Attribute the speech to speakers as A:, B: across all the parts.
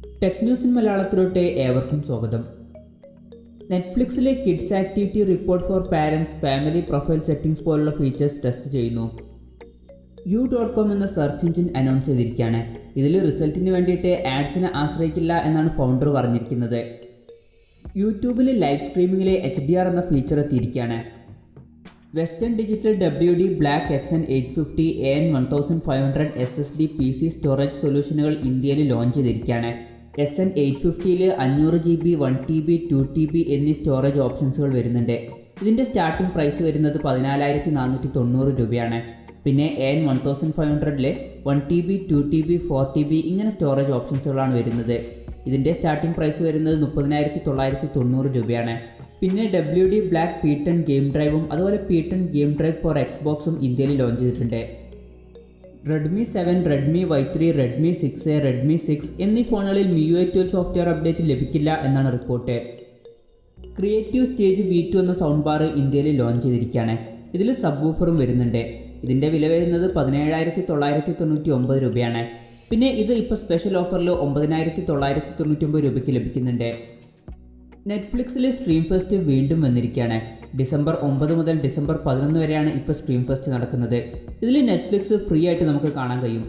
A: Tech news in മലയാളത്തിലോട്ട് ഏവർക്കും സ്വാഗതം. നെറ്റ്ഫ്ലിക്സിലെ kids activity report for parents family profile settings പോലുള്ള ഫീച്ചേഴ്സ് ടെസ്റ്റ് ചെയ്യുന്നു. U.com എന്ന സെർച്ച് എഞ്ചിൻ അനൗൺസ് ചെയ്തിരിക്കുകയാണ്. ഇതിൽ റിസൾട്ടിന് വേണ്ടിയിട്ട് ആഡ്സിനെ ആശ്രയിക്കില്ല എന്നാണ് ഫൗണ്ടർ പറഞ്ഞിരിക്കുന്നത്. യൂട്യൂബിൽ ലൈവ് സ്ട്രീമിങ്ങിലെ HDR എന്ന ഫീച്ചർ എത്തിയിരിക്കുകയാണ്. Western digital WD black SN850 AN1500 SSD PC storage സൊല്യൂഷനുകൾ ഇന്ത്യയിൽ ലോഞ്ച് ചെയ്തിരിക്കുകയാണ്. SN850ൽ 500GB 1TB 2TB എന്നീ സ്റ്റോറേജ് ഓപ്ഷൻസുകൾ വരുന്നുണ്ട്. ഇതിൻ്റെ സ്റ്റാർട്ടിംഗ് പ്രൈസ് വരുന്നത് 14,490 രൂപയാണ്. പിന്നെ AN1500ൽ 1TB 2TB 4TB ഇങ്ങനെ സ്റ്റോറേജ് ഓപ്ഷൻസുകളാണ് വരുന്നത്. ഇതിൻ്റെ സ്റ്റാർട്ടിംഗ് പ്രൈസ് വരുന്നത് 30,990 രൂപയാണ്. പിന്നെ WD ബ്ലാക്ക് P10 ഗെയിം ഡ്രൈവും അതുപോലെ P10 ഗെയിം ഡ്രൈവ് ഫോർ എക്സ്ബോക്സും ഇന്ത്യയിൽ ലോഞ്ച് ചെയ്തിട്ടുണ്ട്. Redmi 7, Redmi Y3, Redmi 6A, Redmi 6 എന്നീ ഫോണുകളിൽ MIUI 12 സോഫ്റ്റ്വെയർ അപ്ഡേറ്റ് ലഭിക്കില്ല എന്നാണ് റിപ്പോർട്ട്. ക്രിയേറ്റീവ് സ്റ്റേജ് V2 എന്ന സൗണ്ട് ബാർ ഇന്ത്യയിൽ ലോഞ്ച് ചെയ്തിരിക്കുകയാണ്. ഇതിൽ സബ് വൂഫറും വരുന്നുണ്ട്. ഇതിൻ്റെ വില വരുന്നത് 17,999 രൂപയാണ്. പിന്നെ ഇത് ഇപ്പോൾ സ്പെഷ്യൽ ഓഫറിൽ 9,999 രൂപയ്ക്ക് ലഭിക്കുന്നുണ്ട്. നെറ്റ്ഫ്ലിക്സിലെ സ്ട്രീം ഫെസ്റ്റ് വീണ്ടും വന്നിരിക്കുകയാണ്. ഡിസംബർ 9 മുതൽ ഡിസംബർ 11 വരെയാണ് ഇപ്പോൾ സ്ട്രീം ഫെസ്റ്റ് നടക്കുന്നത്. ഇതിൽ നെറ്റ്ഫ്ലിക്സ് ഫ്രീ ആയിട്ട് നമുക്ക് കാണാൻ കഴിയും.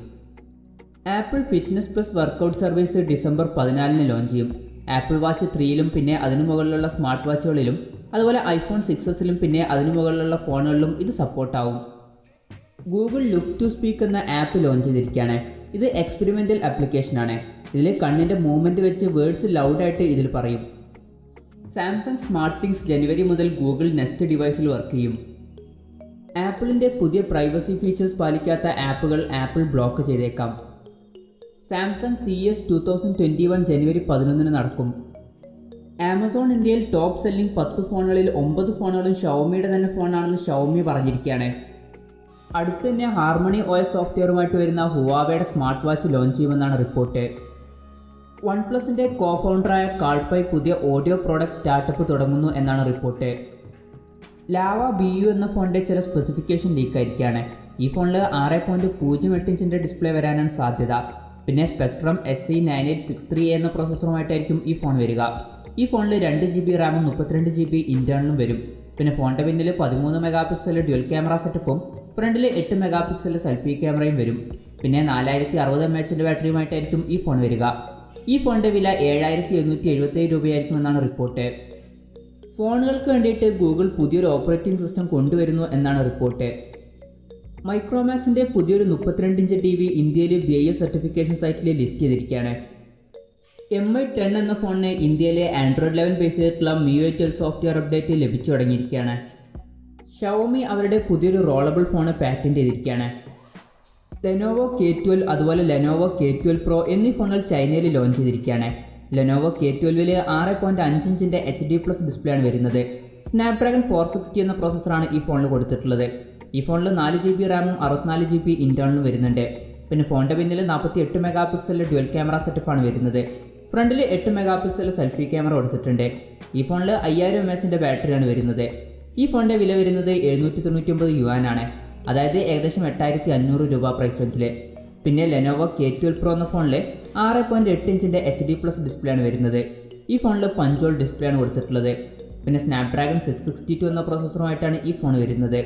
A: Apple Fitness Plus workout service December 14 launch ചെയ്യും. ആപ്പിൾ വാച്ച് 3ലും പിന്നെ അതിനു മുകളിലുള്ള സ്മാർട്ട് വാച്ചുകളിലും അതുപോലെ iPhone 6sലും പിന്നെ അതിനു മുകളിലുള്ള ഫോണുകളിലും ഇത് സപ്പോർട്ടാവും. ഗൂഗിൾ ലുക്ക് ടു സ്പീക്ക് എന്ന ആപ്പ് ലോഞ്ച് ചെയ്തിരിക്കുകയാണ്. ഇത് എക്സ്പെരിമെൻ്റൽ ആപ്ലിക്കേഷനാണ്. ഇതിൽ കണ്ണിൻ്റെ മൂവ്മെൻറ്റ് വെച്ച് വേർഡ്സ് ലൗഡായിട്ട് ഇതിൽ പറയും. സാംസങ് സ്മാർട്ട് തിങ്സ് ജനുവരി മുതൽ ഗൂഗിൾ നെസ്റ്റ് ഡിവൈസിൽ വർക്ക് ചെയ്യും. ആപ്പിളിൻ്റെ പുതിയ പ്രൈവസി ഫീച്ചേഴ്സ് പാലിക്കാത്ത ആപ്പുകൾ ആപ്പിൾ ബ്ലോക്ക് ചെയ്തേക്കാം. സാംസങ് CES 2021 ജനുവരി 11 നടക്കും. ആമസോൺ ഇന്ത്യയിൽ ടോപ്പ് സെല്ലിംഗ് 10 ഫോണുകളിൽ 9 ഫോണുകളും ഷവോമിയുടെ തന്നെ ഫോണാണെന്ന് ഷവോമി പറഞ്ഞിരിക്കുകയാണ്. അടുത്ത് തന്നെ ഹാർമണി OS സോഫ്റ്റ്വെയറുമായിട്ട് വരുന്ന ഹുവാവയുടെ സ്മാർട്ട് വാച്ച് ലോഞ്ച് ചെയ്യുമെന്നാണ് റിപ്പോർട്ട്. OnePlusന്റെ കോ ഫൗണ്ടറായ കാൾപൈ പുതിയ ഓഡിയോ പ്രോഡക്റ്റ് സ്റ്റാർട്ടപ്പ് തുടങ്ങുന്നു എന്നാണ് റിപ്പോർട്ട്. ലാവ BU എന്ന ഫോണിൻ്റെ ചില സ്പെസിഫിക്കേഷൻ ലീക്കായിരിക്കുകയാണ്. ഈ ഫോണിൽ 6.08 ഇഞ്ചിൻ്റെ ഡിസ്പ്ലേ വരാനാണ് സാധ്യത. പിന്നെ സ്പെക്ട്രം SE9863A എന്ന പ്രോസസ്സറുമായിട്ടായിരിക്കും ഈ ഫോൺ വരിക. ഈ ഫോണിൽ 2GB റാമും 32GB ഇൻറ്റേർണലും വരും. പിന്നെ ഫോണിൻ്റെ പിന്നിൽ 13 മെഗാപിക്സൽ ഡ്യുവൽ ക്യാമറ സെറ്റപ്പും ഫ്രണ്ടിൽ 8 മെഗാപിക്സൽ സെൽഫി ക്യാമറയും വരും. പിന്നെ 4060 mAh ബാറ്ററിയുമായിട്ടായിരിക്കും ഈ ഫോൺ വരിക. ഈ ഫോണിൻ്റെ വില 7,777 രൂപയായിരിക്കുമെന്നാണ് റിപ്പോർട്ട്. ഫോണുകൾക്ക് വേണ്ടിയിട്ട് ഗൂഗിൾ പുതിയൊരു ഓപ്പറേറ്റിംഗ് സിസ്റ്റം കൊണ്ടുവരുന്നു എന്നാണ് റിപ്പോർട്ട്. മൈക്രോമാക്സിൻ്റെ പുതിയൊരു 32 ഇഞ്ച് TV ഇന്ത്യയിൽ BIS സർട്ടിഫിക്കേഷൻ സൈറ്റിൽ ലിസ്റ്റ് ചെയ്തിരിക്കുകയാണ്. MI 10 എന്ന ഫോണിന് ഇന്ത്യയിലെ Android 11 ബേസ് ചെയ്തിട്ടുള്ള MIUI 12 സോഫ്റ്റ്വെയർ അപ്ഡേറ്റ് ലഭിച്ചു തുടങ്ങിയിരിക്കുകയാണ്. ഷവോമി അവരുടെ പുതിയൊരു റോളബിൾ ഫോണ് പാറ്റന്റ് ചെയ്തിരിക്കുകയാണ്. ലെനോവോ K12 അതുപോലെ ലെനോവോ K12 Pro എന്നീ ഫോണുകൾ ചൈനയിൽ ലോഞ്ച് ചെയ്തിരിക്കുകയാണ്. ലെനോവോ K12ൽ 6.5 ഇഞ്ചിൻ്റെ HD+ ഡിസ്പ്ലേ ആണ് വരുന്നത്. സ്നാപ്ഡ്രാഗൺ 460 എന്ന പ്രോസസ്സറാണ് ഈ ഫോണിൽ കൊടുത്തിട്ടുള്ളത്. ഈ ഫോണിൽ 4GB റാമും 64GB ഇൻറ്റേർണലും വരുന്നുണ്ട്. പിന്നെ ഫോണിൻ്റെ പിന്നിൽ 48 മെഗാപിക്സൽ ഡ്യുവൽ ക്യാമറ സെറ്റപ്പാണ് വരുന്നത്. ഫ്രണ്ടിൽ 8 മെഗാപിക്സൽ സെൽഫി ക്യാമറ കൊടുത്തിട്ടുണ്ട്. ഈ ഫോണിൽ 5000 mAh ബാറ്ററിയാണ് വരുന്നത്. ഈ ഫോണിൻ്റെ വില വരുന്നത് 799 യുവാനാണ്, അതായത് ഏകദേശം 8,500 രൂപ പ്രൈസ് റേഞ്ചിൽ. പിന്നെ ലെനോവോ K12 Pro എന്ന ഫോണിൽ 6.8 ഇഞ്ചിൻ്റെ HD+ ഡിസ്പ്ലേ ആണ് വരുന്നത്. ഈ ഫോണിൽ പഞ്ചോൾ ഡിസ്പ്ലേ ആണ് കൊടുത്തിട്ടുള്ളത്. പിന്നെ സ്നാപ്ഡ്രാഗൺ 662 എന്ന പ്രോസസ്സറുമായിട്ടാണ് ഈ ഫോൺ വരുന്നത്.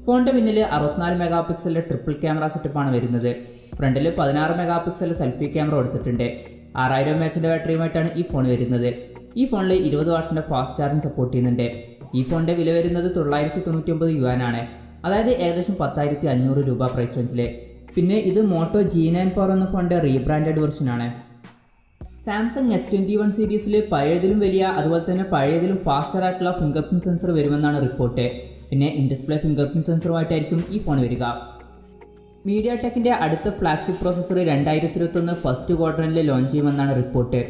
A: ഫോണിൻ്റെ പിന്നിൽ 64 മെഗാപിക്സലിൻ്റെ ട്രിപ്പിൾ ക്യാമറ സെറ്റപ്പാണ് വരുന്നത്. ഫ്രണ്ടിൽ 16 മെഗാപിക്സൽ സെൽഫി ക്യാമറ കൊടുത്തിട്ടുണ്ട്. 6000 mAh ബാറ്ററിയുമായിട്ടാണ് ഈ ഫോൺ വരുന്നത്. ഈ ഫോണിൽ 20 വാട്ടിൻ്റെ ഫാസ്റ്റ് ചാർജിങ് സപ്പോർട്ട് ചെയ്യുന്നുണ്ട്. ഈ ഫോണിൻ്റെ വില വരുന്നത് 999 യുവാനാണ്, അതായത് ഏകദേശം 10,500 രൂപ പ്രൈസ് റേഞ്ചിൽ. പിന്നെ ഇത് മോട്ടോ G9 Power എന്ന ഫോണിൻ്റെ റീബ്രാൻഡഡ് വെർഷനാണ്. സാംസങ് S21 സീരീസിൽ പഴയതിലും വലിയ അതുപോലെ തന്നെ പഴയതിലും ഫാസ്റ്റർ ആയിട്ടുള്ള ഫിംഗർ പ്രിൻറ്റ് സെൻസർ വരുമെന്നാണ് റിപ്പോർട്ട്. പിന്നെ ഇൻഡിസ്പ്ലേ ഫിംഗർ പ്രിൻറ്റ് സെൻസറുമായിട്ടായിരിക്കും ഈ ഫോൺ വരിക. MediaTekന്റെ അടുത്ത ഫ്ലാഗ്ഷിപ്പ് പ്രോസസ്സർ 2021 ഫസ്റ്റ് ക്വാർട്ടറിൽ ലോഞ്ച് ചെയ്യുമെന്നാണ് റിപ്പോർട്ട്.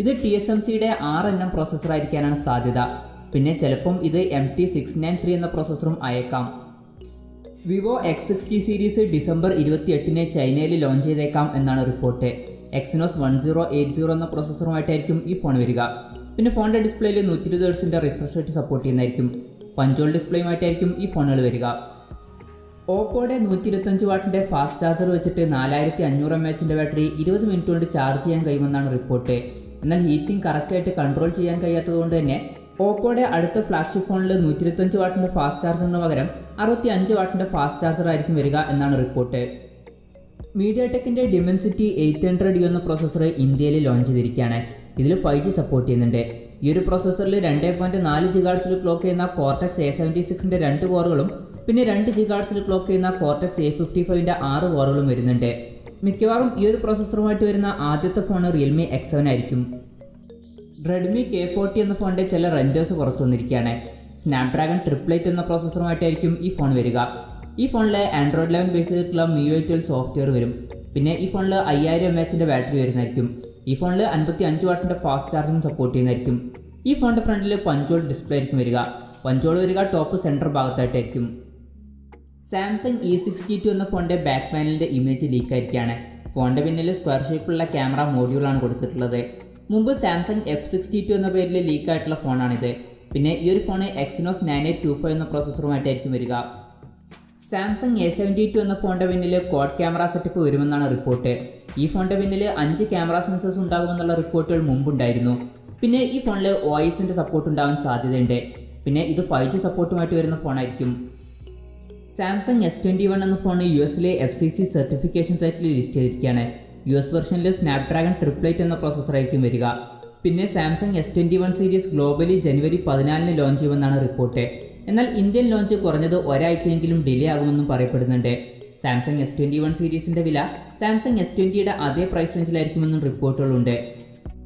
A: ഇത് TSMCയുടെ 6nm പ്രോസസ്സർ ആയിരിക്കാനാണ് സാധ്യത. പിന്നെ ചിലപ്പം ഇത് MT693 എന്ന പ്രോസസ്സറും അയക്കാം. വിവോ X60 സീരീസ് ഡിസംബർ 28 ചൈനയിൽ ലോഞ്ച് ചെയ്തേക്കാം എന്നാണ് റിപ്പോർട്ട്. Exynos 1080 എന്ന പ്രോസസ്സറുമായിട്ടായിരിക്കും ഈ ഫോൺ വരിക. പിന്നെ ഫോണിൻ്റെ ഡിസ്പ്ലേയിൽ 120 Hz റിഫ്രഷ് റേറ്റ് സപ്പോർട്ട് ചെയ്യുന്നതായിരിക്കും. പഞ്ചോൾ ഡിസ്പ്ലേയുമായിട്ടായിരിക്കും ഈ ഫോണുകൾ വരിക. ഓപ്പോയുടെ 125 വാട്ടിൻ്റെ ഫാസ്റ്റ് ചാർജർ വെച്ചിട്ട് 4500 mAh ബാറ്ററി 20 മിനിറ്റ് കൊണ്ട് ചാർജ് ചെയ്യാൻ കഴിയുമെന്നാണ് റിപ്പോർട്ട്. എന്നാൽ ഹീറ്റിംഗ് കറക്റ്റായിട്ട് കൺട്രോൾ ചെയ്യാൻ കഴിയാത്തതുകൊണ്ട് തന്നെ ഓപ്പോയുടെ അടുത്ത ഫ്ലാഗ്ഷിപ്പ് ഫോണിൽ 125 വാട്ടിൻ്റെ ഫാസ്റ്റ് ചാർജറിന് പകരം 65 വാട്ടിൻ്റെ ഫാസ്റ്റ് ചാർജർ ആയിരിക്കും വരിക എന്നാണ് റിപ്പോർട്ട്. മീഡിയാടെക്കിൻ്റെ ഡിമെൻസിറ്റി 800U എന്ന പ്രോസസ്സർ ഇന്ത്യയിൽ ലോഞ്ച് ചെയ്തിരിക്കുകയാണ്. ഇതിൽ 5G സപ്പോർട്ട് ചെയ്യുന്നുണ്ട്. ഈ ഒരു പ്രോസസ്സറിൽ 2.4 GHz ക്ലോക്ക് ചെയ്യുന്ന കോർട്ടെക്സ് A76ൻ്റെ 2 കോറുകളും പിന്നെ 2 GHz ക്ലോക്ക് ചെയ്യുന്ന കോർട്ടെക്സ് A55ൻ്റെ 6 കോറുകളും വരുന്നുണ്ട്. മിക്കവാറും ഈ ഒരു പ്രോസസ്സറുമായിട്ട് വരുന്ന ആദ്യത്തെ ഫോൺ റിയൽമി X7 ആയിരിക്കും. റെഡ്മി K40 എന്ന ഫോണിൻ്റെ ചില റെൻഡേഴ്സ് പുറത്തു വന്നിരിക്കുകയാണ്. സ്നാപ്ഡ്രാഗൺ 888 എന്ന പ്രോസസ്സറുമായിട്ടായിരിക്കും ഈ ഫോൺ വരിക. ഈ ഫോണിൽ ആൻഡ്രോയിഡ് 11 ബേസ് ചെയ്തിട്ടുള്ള MIUI 12 സോഫ്റ്റ്വെയർ വരും. പിന്നെ ഈ ഫോണിൽ 5000 mAh ബാറ്ററി വരുന്നതായിരിക്കും. ഈ ഫോണിൽ 55 വാട്ടിൻ്റെ ഫാസ്റ്റ് ചാർജിങ് സപ്പോർട്ട് ചെയ്യുന്നതായിരിക്കും. ഈ ഫോണിൻ്റെ ഫ്രണ്ടിൽ പഞ്ചോൾ ഡിസ്പ്ലേ ആയിരിക്കും വരിക. പഞ്ചോൾ വരിക ടോപ്പ് സെൻറ്റർ ഭാഗത്തായിട്ടായിരിക്കും. സാംസങ് E62 എന്ന ഫോണിൻ്റെ ബാക്ക് പാനലിൻ്റെ ഇമേജ് ലീക്ക് ആയിരിക്കുകയാണ്. ഫോണിൻ്റെ പിന്നിൽ സ്ക്വയർ ഷേപ്പിലുള്ള ക്യാമറ മോഡ്യൂളാണ് കൊടുത്തിട്ടുള്ളത്. മുമ്പ് സാംസങ് F62 എന്ന പേരിൽ ലീക്കായിട്ടുള്ള ഫോണാണിത്. പിന്നെ ഈ ഒരു ഫോൺ Exynos 9825 എന്ന പ്രോസസ്സറുമായിട്ടായിരിക്കും വരിക. സാംസങ് A72 എന്ന ഫോണിൻ്റെ പിന്നിൽ ക്വാഡ് ക്യാമറ സെറ്റപ്പ് വരുമെന്നാണ് റിപ്പോർട്ട്. ഈ ഫോണിൻ്റെ പിന്നിൽ 5 ക്യാമറ സെൻസേഴ്സ് ഉണ്ടാകുമെന്നുള്ള റിപ്പോർട്ടുകൾ മുമ്പുണ്ടായിരുന്നു. പിന്നെ ഈ ഫോണിൽ OISൻ്റെ സപ്പോർട്ട് ഉണ്ടാകാൻ സാധ്യതയുണ്ട്. പിന്നെ ഇത് 5G സപ്പോർട്ടുമായിട്ട് വരുന്ന ഫോണായിരിക്കും. സാംസങ് S21 എന്ന ഫോൺ US-ലെ FCC സർട്ടിഫിക്കേഷൻ സൈറ്റിൽ ലിസ്റ്റ് ചെയ്തിരിക്കുകയാണ്. US വെർഷനിൽ സ്നാപ്ഡ്രാഗൺ 888 എന്ന പ്രോസസ്സറായിരിക്കും വരിക. പിന്നെ സാംസങ് S21 സീരീസ് ഗ്ലോബലി ജനുവരി 14 ലോഞ്ച് ചെയ്യുമെന്നാണ് റിപ്പോർട്ട്. എന്നാൽ ഇന്ത്യൻ ലോഞ്ച് കുറഞ്ഞത് ഒരാഴ്ചയെങ്കിലും ഡിലേ ആകുമെന്നും പറയപ്പെടുന്നുണ്ട്. സാംസങ് S21 സീരീസിൻ്റെ വില സാംസങ് S20യുടെ അതേ പ്രൈസ് റേഞ്ചിലായിരിക്കുമെന്നും റിപ്പോർട്ടുകളുണ്ട്.